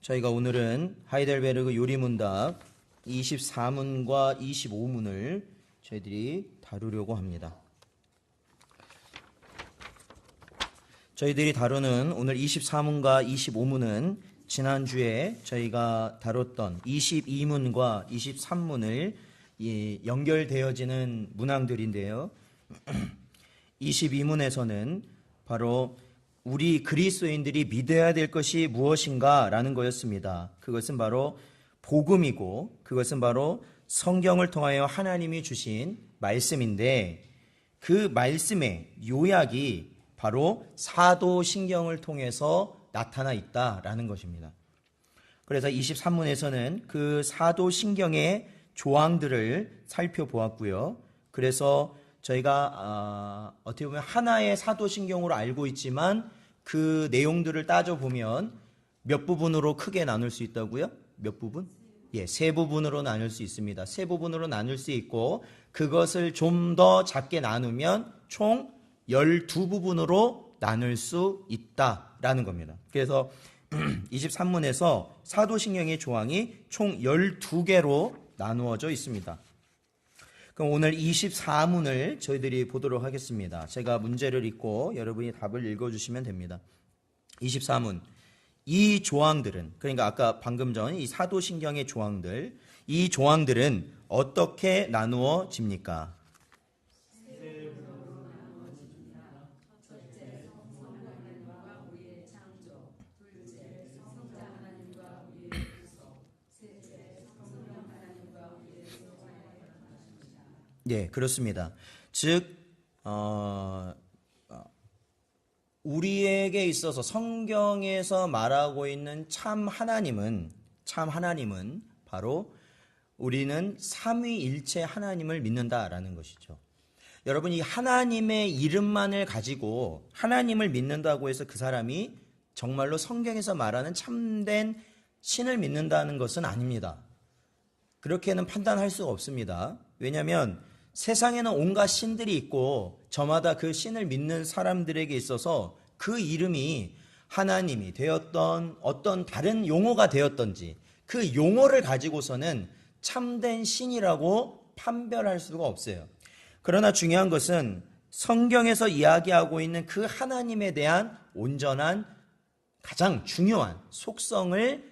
저희가 오늘은 하이델베르그 요리문답 24문과 25문을 저희들이 다루려고 합니다. 저희들이 다루는 오늘 24문과 25문은 지난주에 저희가 다뤘던 22문과 23문을 연결되어지는 문항들인데요. 22문에서는 바로 우리 그리스도인들이 믿어야 될 것이 무엇인가 라는 거였습니다. 그것은 바로 복음이고 그것은 바로 성경을 통하여 하나님이 주신 말씀인데 그 말씀의 요약이 바로 사도신경을 통해서 나타나 있다라는 것입니다. 그래서 23문에서는 그 사도신경의 조항들을 살펴보았고요. 그래서 저희가 어떻게 보면 하나의 사도신경으로 알고 있지만 그 내용들을 따져보면 몇 부분으로 크게 나눌 수 있다고요? 몇 부분? 세 부분으로 나눌 수 있습니다. 세 부분으로 나눌 수 있고 그것을 좀 더 작게 나누면 총 12부분으로 나눌 수 있다라는 겁니다. 그래서 23문에서 사도신경의 조항이 총 12개로 나누어져 있습니다. 그럼 오늘 24문을 저희들이 보도록 하겠습니다. 제가 문제를 읽고 여러분이 답을 읽어주시면 됩니다. 24문. 이 조항들은, 그러니까 아까 방금 전 이 사도신경의 조항들, 이 조항들은 어떻게 나누어집니까? 예, 그렇습니다. 즉, 우리에게 있어서 성경에서 말하고 있는 참 하나님은 바로 우리는 삼위일체 하나님을 믿는다라는 것이죠. 여러분, 이 하나님의 이름만을 가지고 하나님을 믿는다고 해서 그 사람이 정말로 성경에서 말하는 참된 신을 믿는다는 것은 아닙니다. 그렇게는 판단할 수가 없습니다. 왜냐하면 세상에는 온갖 신들이 있고 저마다 그 신을 믿는 사람들에게 있어서 그 이름이 하나님이 되었던 어떤 다른 용어가 되었던지 그 용어를 가지고서는 참된 신이라고 판별할 수가 없어요. 그러나 중요한 것은 성경에서 이야기하고 있는 그 하나님에 대한 온전한 가장 중요한 속성을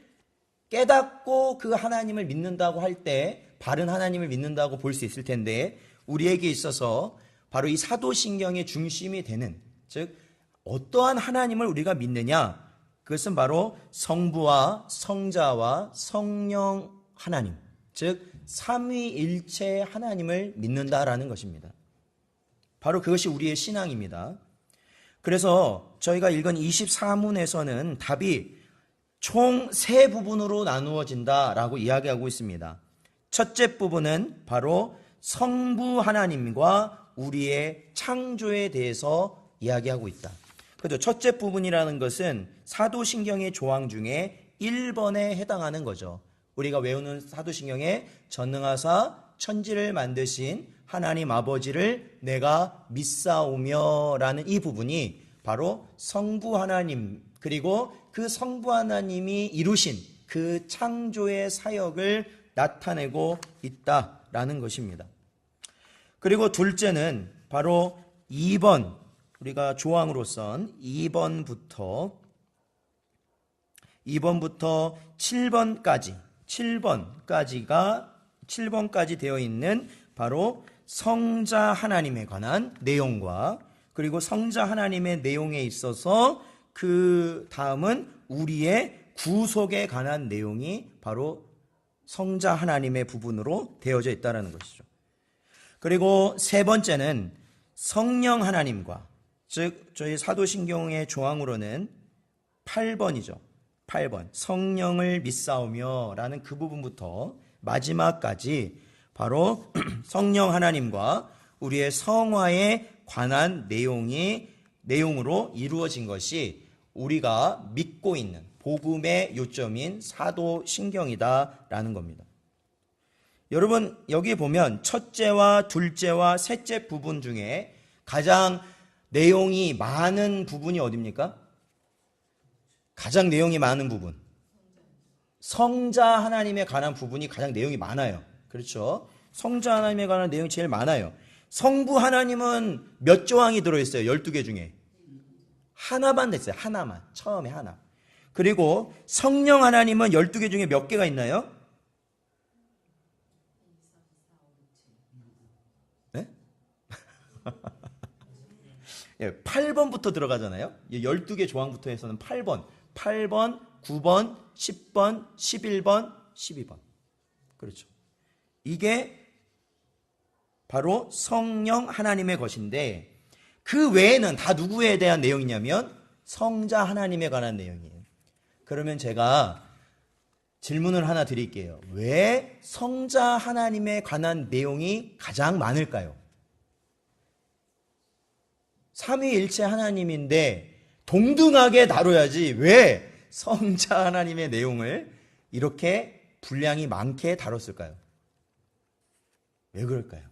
깨닫고 그 하나님을 믿는다고 할 때 바른 하나님을 믿는다고 볼 수 있을 텐데 우리에게 있어서 바로 이 사도신경의 중심이 되는, 즉 어떠한 하나님을 우리가 믿느냐, 그것은 바로 성부와 성자와 성령 하나님, 즉 삼위일체 하나님을 믿는다라는 것입니다. 바로 그것이 우리의 신앙입니다. 그래서 저희가 읽은 24문에서는 답이 총 세 부분으로 나누어진다라고 이야기하고 있습니다. 첫째 부분은 바로 성부 하나님과 우리의 창조에 대해서 이야기하고 있다. 그렇죠. 첫째 부분이라는 것은 사도신경의 조항 중에 1번에 해당하는 거죠. 우리가 외우는 사도신경에 전능하사 천지를 만드신 하나님 아버지를 내가 믿사오며 라는 이 부분이 바로 성부 하나님, 그리고 그 성부 하나님이 이루신 그 창조의 사역을 나타내고 있다라는 것입니다. 그리고 둘째는 바로 2번, 우리가 조항으로선 2번부터 7번까지 되어 있는 바로 성자 하나님에 관한 내용과 그리고 성자 하나님의 내용에 있어서 그 다음은 우리의 구속에 관한 내용이 바로 성자 하나님의 부분으로 되어져 있다는 것이죠. 그리고 세 번째는 성령 하나님과, 즉 저희 사도신경의 조항으로는 8번이죠. 8번 성령을 믿사오며 라는 그 부분부터 마지막까지 바로 성령 하나님과 우리의 성화에 관한 내용으로 이루어진 것이 우리가 믿고 있는 복음의 요점인 사도신경이다라는 겁니다. 여러분, 여기 보면 첫째와 둘째와 셋째 부분 중에 가장 내용이 많은 부분이 어디입니까? 가장 내용이 많은 부분. 성자 하나님에 관한 부분이 가장 내용이 많아요. 그렇죠? 성자 하나님에 관한 내용이 제일 많아요. 성부 하나님은 몇 조항이 들어있어요? 12개 중에. 하나만 됐어요. 하나만. 처음에 하나. 그리고 성령 하나님은 12개 중에 몇 개가 있나요? 네? 8번부터 들어가잖아요. 12개 조항부터 해서는 8번, 9번, 10번, 11번, 12번. 그렇죠. 이게 바로 성령 하나님의 것인데 그 외에는 다 누구에 대한 내용이냐면 성자 하나님에 관한 내용이에요. 그러면 제가 질문을 하나 드릴게요. 왜 성자 하나님에 관한 내용이 가장 많을까요? 삼위일체 하나님인데 동등하게 다뤄야지 왜 성자 하나님의 내용을 이렇게 분량이 많게 다뤘을까요? 왜 그럴까요?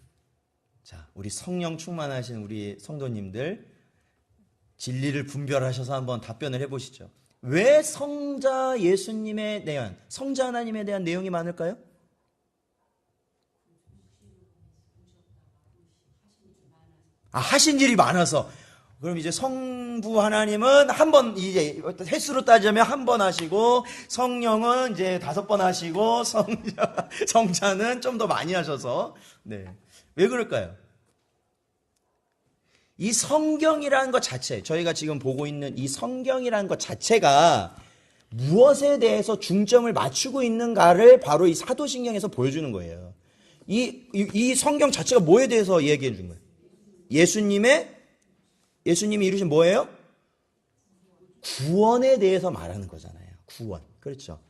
자, 우리 성령 충만하신 우리 성도님들 진리를 분별하셔서 한번 답변을 해보시죠. 왜 성자 예수님에 대한, 성자 하나님에 대한 내용이 많을까요? 하신 일이 많아서. 그럼 이제 성부 하나님은 한 번, 이제 횟수로 따지면 한 번 하시고, 성령은 이제 5번 하시고, 성자는 좀 더 많이 하셔서, 네. 왜 그럴까요? 이 성경이라는 것 자체, 저희가 지금 보고 있는 이 성경이라는 것 자체가 무엇에 대해서 중점을 맞추고 있는가를 바로 이 사도신경에서 보여주는 거예요. 이 성경 자체가 뭐에 대해서 이야기해 준 거예요? 예수님이 이루신 뭐예요? 구원에 대해서 말하는 거잖아요. 구원. 그렇죠.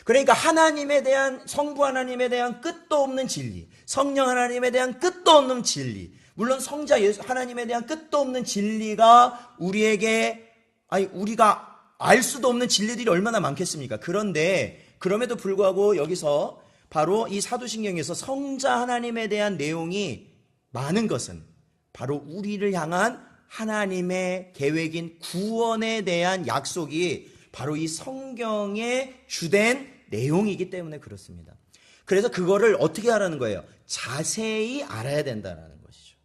그러니까 하나님에 대한, 성부 하나님에 대한 끝도 없는 진리, 성령 하나님에 대한 끝도 없는 진리, 물론 성자 예수 하나님에 대한 끝도 없는 진리가 우리가 알 수도 없는 진리들이 얼마나 많겠습니까? 그런데 그럼에도 불구하고 여기서 바로 이 사도신경에서 성자 하나님에 대한 내용이 많은 것은 바로 우리를 향한 하나님의 계획인 구원에 대한 약속이 바로 이 성경의 주된 내용이기 때문에 그렇습니다. 그래서 그거를 어떻게 하라는 거예요? 자세히 알아야 된다는 것이죠.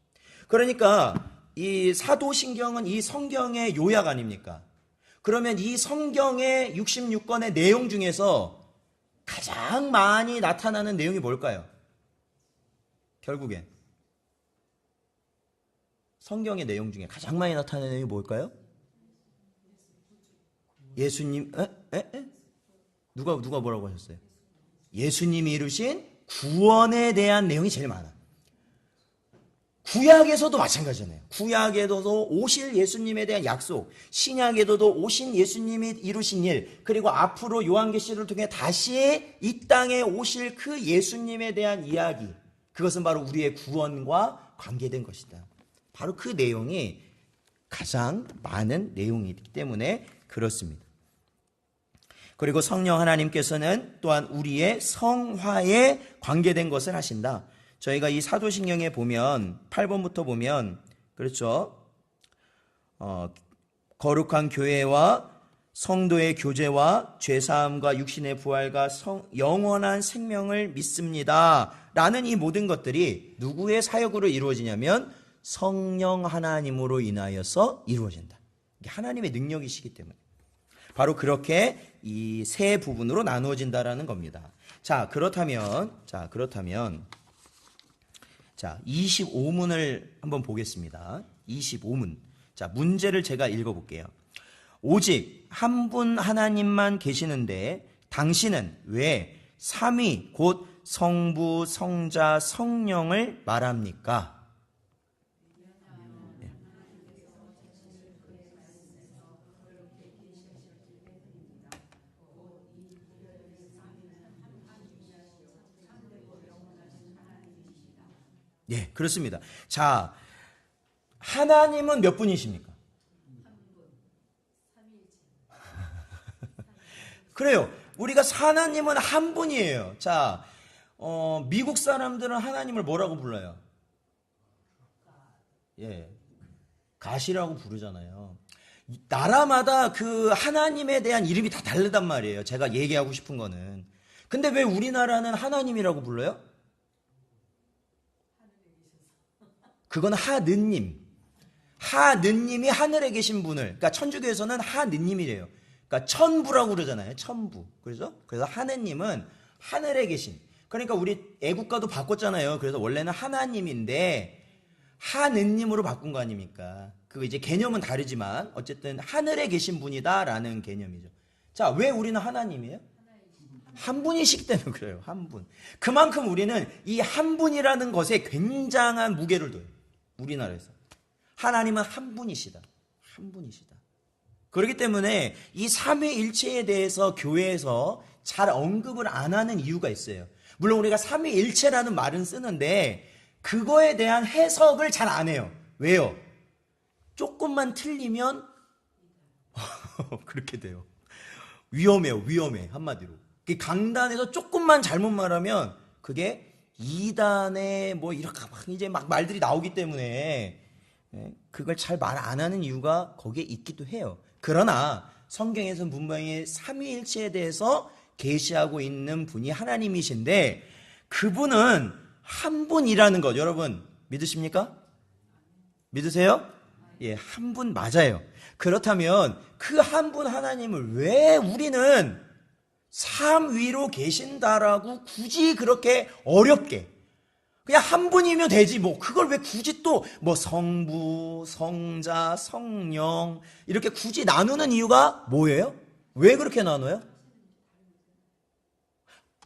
그러니까 이 사도신경은 이 성경의 요약 아닙니까? 그러면 이 성경의 66권의 내용 중에서 가장 많이 나타나는 내용이 뭘까요? 결국엔 성경의 내용 중에 가장 많이 나타나는 내용이 뭘까요? 예수님, 누가 뭐라고 하셨어요? 예수님이 이루신 구원에 대한 내용이 제일 많아. 구약에서도 마찬가지잖아요. 구약에서도 오실 예수님에 대한 약속, 신약에서도 오신 예수님이 이루신 일, 그리고 앞으로 요한계시를 통해 다시 이 땅에 오실 그 예수님에 대한 이야기, 그것은 바로 우리의 구원과 관계된 것이다. 바로 그 내용이 가장 많은 내용이기 때문에 그렇습니다. 그리고 성령 하나님께서는 또한 우리의 성화에 관계된 것을 하신다. 저희가 이 사도신경에 보면 8번부터 보면 그렇죠. 거룩한 교회와 성도의 교제와 죄사함과 육신의 부활과 영원한 생명을 믿습니다. 라는 이 모든 것들이 누구의 사역으로 이루어지냐면 성령 하나님으로 인하여서 이루어진다. 이게 하나님의 능력이시기 때문에. 바로 그렇게 이 세 부분으로 나누어진다라는 겁니다. 자, 그렇다면 25문을 한번 보겠습니다. 25문. 자, 문제를 제가 읽어볼게요. 오직 한 분 하나님만 계시는데 당신은 왜 삼위 곧 성부, 성자, 성령을 말합니까? 예, 그렇습니다. 자, 하나님은 몇 분이십니까? 그래요. 우리가 하나님은 한 분이에요. 자, 미국 사람들은 하나님을 뭐라고 불러요? 예, 가시라고 부르잖아요. 나라마다 그 하나님에 대한 이름이 다 다르단 말이에요. 제가 얘기하고 싶은 거는. 근데 왜 우리나라는 하나님이라고 불러요? 그건 하느님. 하느님이 하늘에 계신 분을, 그러니까 천주교에서는 하느님이래요. 그러니까 천부라고 그러잖아요. 천부. 그래서 하느님은 하늘에 계신. 그러니까 우리 애국가도 바꿨잖아요. 그래서 원래는 하나님인데 하느님으로 바꾼 거 아닙니까? 그 이제 개념은 다르지만 어쨌든 하늘에 계신 분이다라는 개념이죠. 자, 왜 우리는 하나님이에요? 한 분이시기 때문에 그래요. 한 분. 그만큼 우리는 이 한 분이라는 것에 굉장한 무게를 둬요. 우리나라에서. 하나님은 한 분이시다. 한 분이시다. 그렇기 때문에 이 삼위일체에 대해서 교회에서 잘 언급을 안 하는 이유가 있어요. 물론 우리가 삼위일체라는 말은 쓰는데 그거에 대한 해석을 잘 안 해요. 왜요? 조금만 틀리면 그렇게 돼요. 위험해요. 위험해. 한마디로. 강단에서 조금만 잘못 말하면 그게 이단에 뭐 이렇게 막 이제 막 말들이 나오기 때문에 그걸 잘 말 안 하는 이유가 거기에 있기도 해요. 그러나 성경에서는 분명히 삼위일체에 대해서 계시하고 있는 분이 하나님이신데 그분은 한 분이라는 것 여러분 믿으십니까? 믿으세요? 예, 한 분 맞아요. 그렇다면 그 한 분 하나님을 왜 우리는 삶 위로 계신다라고 굳이 그렇게 어렵게 그냥 한 분이면 되지 뭐 그걸 왜 굳이 또 뭐 성부, 성자, 성령 이렇게 굳이 나누는 이유가 뭐예요? 왜 그렇게 나눠요?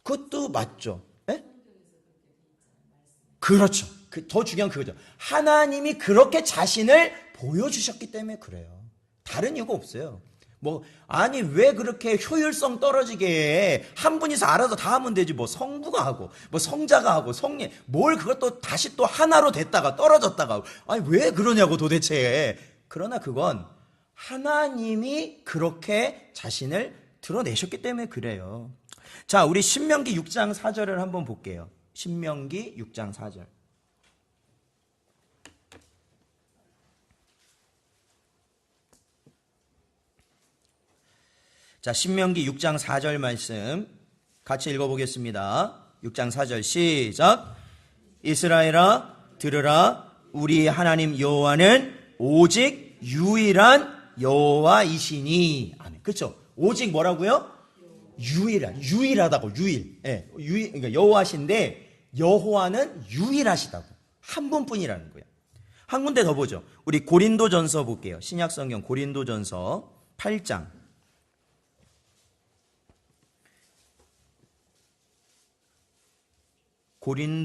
그것도 맞죠. 예? 그렇죠. 더 중요한 그거죠. 하나님이 그렇게 자신을 보여주셨기 때문에 그래요. 다른 이유가 없어요. 뭐 아니 왜 그렇게 효율성 떨어지게 해? 한 분이서 알아서 다 하면 되지 뭐 성부가 하고 뭐 성자가 하고 성령 뭘 그것도 다시 또 하나로 됐다가 떨어졌다가 아니 왜 그러냐고 도대체. 그러나 그건 하나님이 그렇게 자신을 드러내셨기 때문에 그래요. 자, 우리 신명기 6장 4절을 한번 볼게요. 신명기 6장 4절. 자, 신명기 6장 4절 말씀 같이 읽어보겠습니다. 6장 4절 시작. 이스라엘아 들으라 우리 하나님 여호와는 오직 유일한 여호와이시니. 아멘. 그렇죠? 오직 뭐라고요? 유일하다고 유일. 예, 그러니까 여호와신데 여호와는 유일하시다고 한 분뿐이라는 거예요. 한 군데 더 보죠. 우리 고린도전서 볼게요. 신약성경 고린도전서 8장.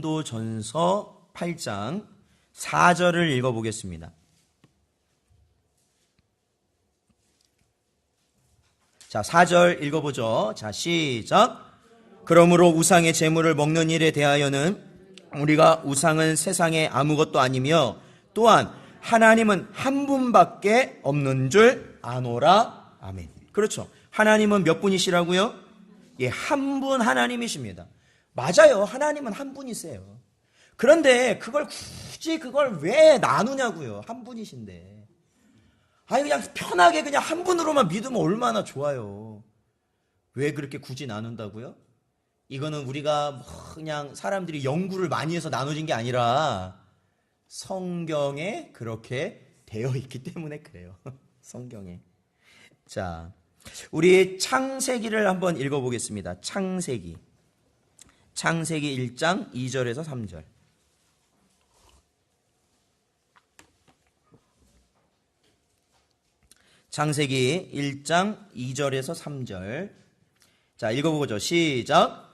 고린도전서 8장 4절을 읽어보겠습니다. 자, 4절 읽어보죠. 자, 시작. 그러므로 우상의 제물을 먹는 일에 대하여는 우리가 우상은 세상에 아무것도 아니며 또한 하나님은 한 분밖에 없는 줄 아노라. 아멘. 그렇죠. 하나님은 몇 분이시라고요? 예, 한 분 하나님이십니다. 맞아요. 하나님은 한 분이세요. 그런데 그걸 굳이 그걸 왜 나누냐고요. 한 분이신데. 아니 그냥 편하게 그냥 한 분으로만 믿으면 얼마나 좋아요. 왜 그렇게 굳이 나눈다고요? 이거는 우리가 그냥 사람들이 연구를 많이 해서 나눠진 게 아니라 성경에 그렇게 되어 있기 때문에 그래요. 성경에. 자, 우리 창세기를 한번 읽어보겠습니다. 창세기 1장 2절에서 3절. 창세기 1장 2절에서 3절. 자, 읽어보죠. 시작.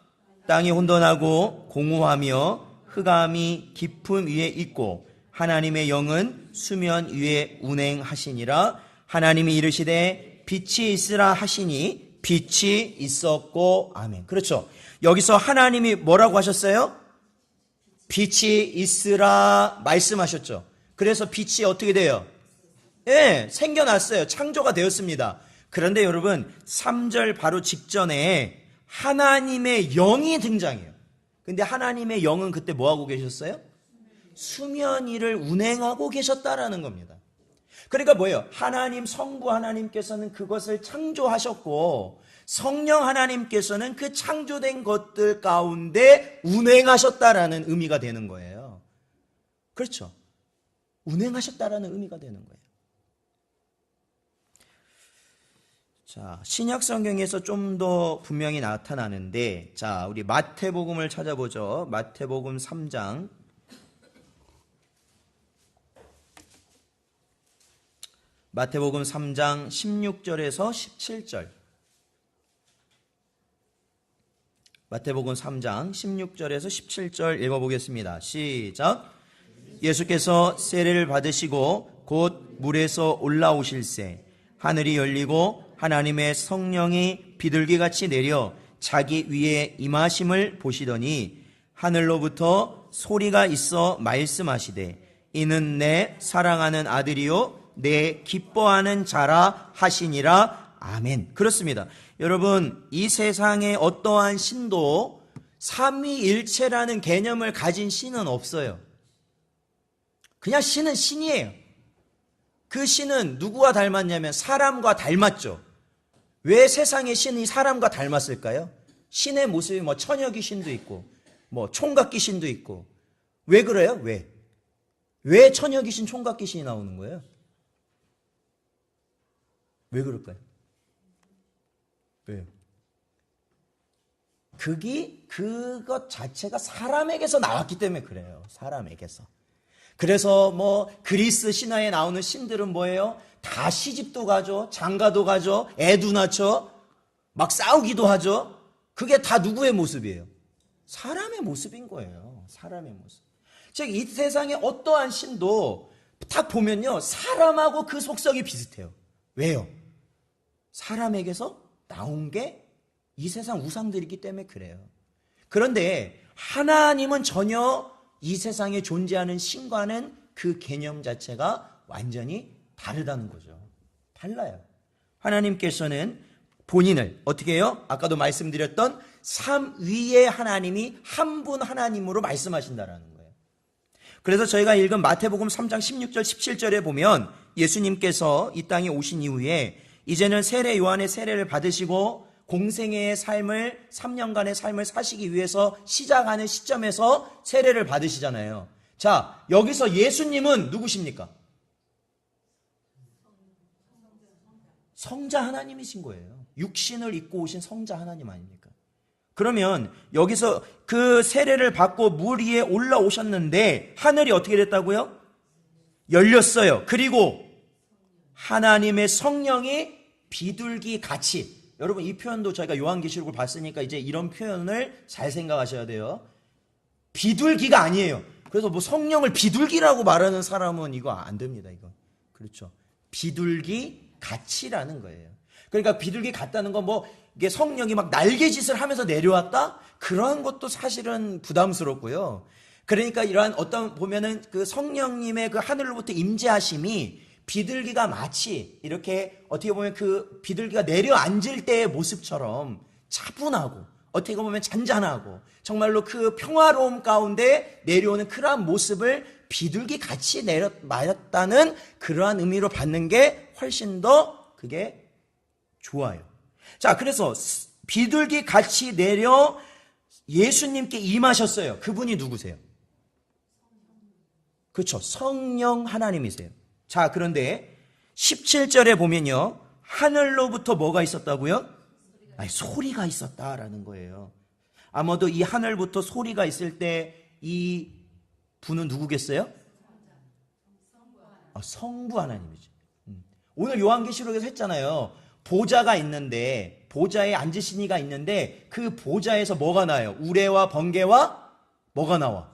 땅이 혼돈하고 공허하며 흑암이 깊음 위에 있고 하나님의 영은 수면 위에 운행하시니라. 하나님이 이르시되 빛이 있으라 하시니 빛이 있었고. 아멘. 그렇죠. 여기서 하나님이 뭐라고 하셨어요? 빛이 있으라 말씀하셨죠. 그래서 빛이 어떻게 돼요? 예, 생겨났어요. 창조가 되었습니다. 그런데 여러분 3절 바로 직전에 하나님의 영이 등장해요. 근데 하나님의 영은 그때 뭐하고 계셨어요? 수면 위를 운행하고 계셨다라는 겁니다. 그러니까 뭐예요? 하나님, 성부 하나님께서는 그것을 창조하셨고 성령 하나님께서는 그 창조된 것들 가운데 운행하셨다라는 의미가 되는 거예요. 그렇죠? 운행하셨다라는 의미가 되는 거예요. 자, 신약 성경에서 좀 더 분명히 나타나는데, 자, 우리 마태복음을 찾아보죠. 마태복음 3장. 마태복음 3장 16절에서 17절. 마태복음 3장 16절에서 17절 읽어보겠습니다. 시작. 예수께서 세례를 받으시고 곧 물에서 올라오실새 하늘이 열리고 하나님의 성령이 비둘기같이 내려 자기 위에 임하심을 보시더니 하늘로부터 소리가 있어 말씀하시되 이는 내 사랑하는 아들이요 내 기뻐하는 자라 하시니라. 아멘. 그렇습니다. 여러분, 이 세상에 어떠한 신도 삼위일체라는 개념을 가진 신은 없어요. 그냥 신은 신이에요. 그 신은 누구와 닮았냐면 사람과 닮았죠. 왜 세상의 신이 사람과 닮았을까요? 신의 모습이 뭐 처녀귀신도 있고 뭐 총각귀신도 있고. 왜 그래요? 왜 처녀귀신 총각귀신이 나오는 거예요? 왜 그럴까요? 왜요? 그것 자체가 사람에게서 나왔기 때문에 그래요. 사람에게서. 그래서 뭐 그리스 신화에 나오는 신들은 뭐예요? 다 시집도 가죠. 장가도 가죠. 애도 낳죠. 막 싸우기도 하죠. 그게 다 누구의 모습이에요? 사람의 모습인 거예요. 사람의 모습. 즉 이 세상에 어떠한 신도 딱 보면요, 사람하고 그 속성이 비슷해요. 왜요? 사람에게서 나온 게 이 세상 우상들이기 때문에 그래요. 그런데 하나님은 전혀 이 세상에 존재하는 신과는 그 개념 자체가 완전히 다르다는 거죠. 달라요. 하나님께서는 본인을 어떻게 해요? 아까도 말씀드렸던 삼위의 하나님이 한 분 하나님으로 말씀하신다라는 거예요. 그래서 저희가 읽은 마태복음 3장 16절 17절에 보면 예수님께서 이 땅에 오신 이후에 이제는 세례 요한의 세례를 받으시고 공생애의 삶을 3년간의 삶을 사시기 위해서 시작하는 시점에서 세례를 받으시잖아요. 자, 여기서 예수님은 누구십니까? 성자 하나님이신 거예요. 육신을 입고 오신 성자 하나님 아닙니까? 그러면 여기서 그 세례를 받고 물 위에 올라오셨는데 하늘이 어떻게 됐다고요? 열렸어요. 그리고 하나님의 성령이 비둘기 같이, 여러분 이 표현도 저희가 요한계시록을 봤으니까 이제 이런 표현을 잘 생각하셔야 돼요. 비둘기가 아니에요. 그래서 뭐 성령을 비둘기라고 말하는 사람은 이거 안 됩니다. 이거. 그렇죠. 비둘기 같이라는 거예요. 그러니까 비둘기 같다는 건 뭐 이게 성령이 막 날개짓을 하면서 내려왔다? 그런 것도 사실은 부담스럽고요. 그러니까 이러한 어떤 보면은 그 성령님의 그 하늘로부터 임재하심이 비둘기가 마치 이렇게 어떻게 보면 그 비둘기가 내려앉을 때의 모습처럼 차분하고 어떻게 보면 잔잔하고 정말로 그 평화로움 가운데 내려오는 그러한 모습을 비둘기 같이 맞았다는 그러한 의미로 받는 게 훨씬 더 그게 좋아요. 자, 그래서 비둘기 같이 내려 예수님께 임하셨어요. 그분이 누구세요? 그렇죠. 성령 하나님이세요. 자, 그런데 17절에 보면요, 하늘로부터 뭐가 있었다고요? 아니, 소리가 있었다라는 거예요. 아마도 이 하늘부터 소리가 있을 때 이 분은 누구겠어요? 성부 하나님이죠. 오늘 요한계시록에서 했잖아요. 보좌가 있는데, 보좌에 앉으신 이가 있는데 그 보좌에서 뭐가 나요? 우레와 번개와 뭐가 나와?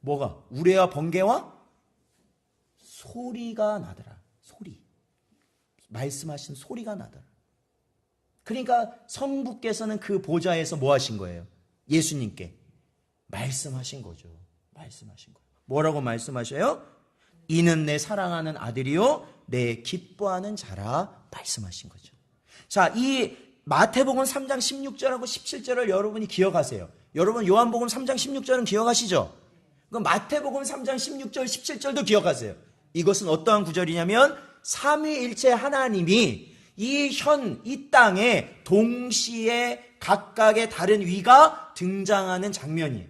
뭐가? 우레와 번개와 소리가 나더라. 소리. 말씀하신 소리가 나더라. 그러니까 성부께서는 그 보좌에서 뭐 하신 거예요? 예수님께 말씀하신 거죠. 말씀하신 거예요. 뭐라고 말씀하셔요? 이는 내 사랑하는 아들이요 내 기뻐하는 자라 말씀하신 거죠. 자, 이 마태복음 3장 16절하고 17절을 여러분이 기억하세요. 여러분 요한복음 3장 16절은 기억하시죠? 그럼 마태복음 3장 16절 17절도 기억하세요. 이것은 어떠한 구절이냐면 삼위일체 하나님이 이 땅에 동시에 각각의 다른 위가 등장하는 장면이에요.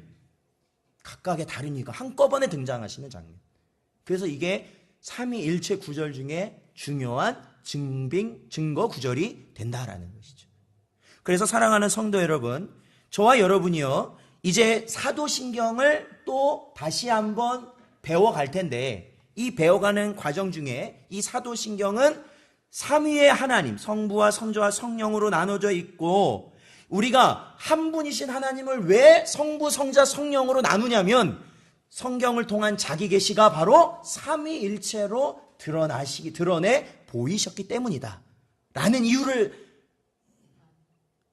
각각의 다른 위가 한꺼번에 등장하시는 장면. 그래서 이게 삼위일체 구절 중에 중요한 증거 구절이 된다라는 것이죠. 그래서 사랑하는 성도 여러분, 저와 여러분이요, 이제 사도신경을 또 다시 한번 배워갈 텐데, 이 배워가는 과정 중에 이 사도신경은 삼위의 하나님, 성부와 성자와 성령으로 나눠져 있고, 우리가 한 분이신 하나님을 왜 성부, 성자, 성령으로 나누냐면 성경을 통한 자기 계시가 바로 삼위일체로 드러내 보이셨기 때문이다 라는 이유를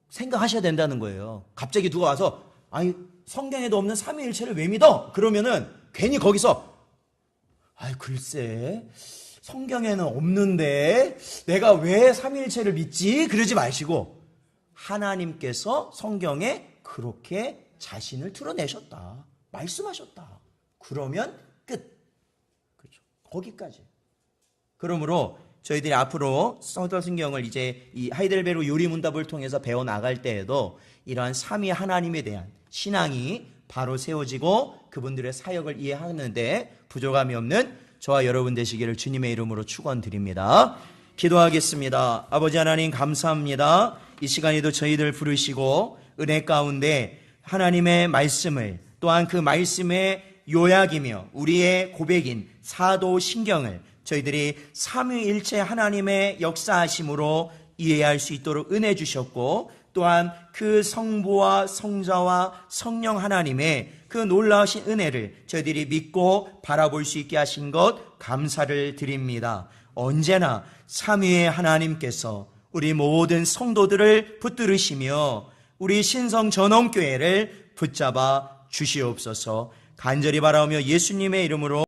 생각하셔야 된다는 거예요. 갑자기 누가 와서 아니 성경에도 없는 삼위일체를 왜 믿어? 그러면은 괜히 거기서 글쎄 성경에는 없는데 내가 왜 삼위일체를 믿지? 그러지 마시고 하나님께서 성경에 그렇게 자신을 드러내셨다, 말씀하셨다. 그러면 끝. 그렇죠. 거기까지. 그러므로 저희들이 앞으로 사도신경을 이제 이 하이델베르 요리문답을 통해서 배워 나갈 때에도 이러한 삼위 하나님에 대한 신앙이 바로 세워지고 그분들의 사역을 이해하는데 부족함이 없는 저와 여러분 되시기를 주님의 이름으로 축원드립니다. 기도하겠습니다. 아버지 하나님 감사합니다. 이 시간에도 저희들 부르시고 은혜 가운데 하나님의 말씀을 또한 그 말씀의 요약이며 우리의 고백인 사도신경을 저희들이 삼위일체 하나님의 역사하심으로 이해할 수 있도록 은혜 주셨고 또한 그 성부와 성자와 성령 하나님의 그 놀라우신 은혜를 저희들이 믿고 바라볼 수 있게 하신 것 감사를 드립니다. 언제나 삼위의 하나님께서 우리 모든 성도들을 붙들으시며 우리 신성전원교회를 붙잡아 주시옵소서. 간절히 바라오며 예수님의 이름으로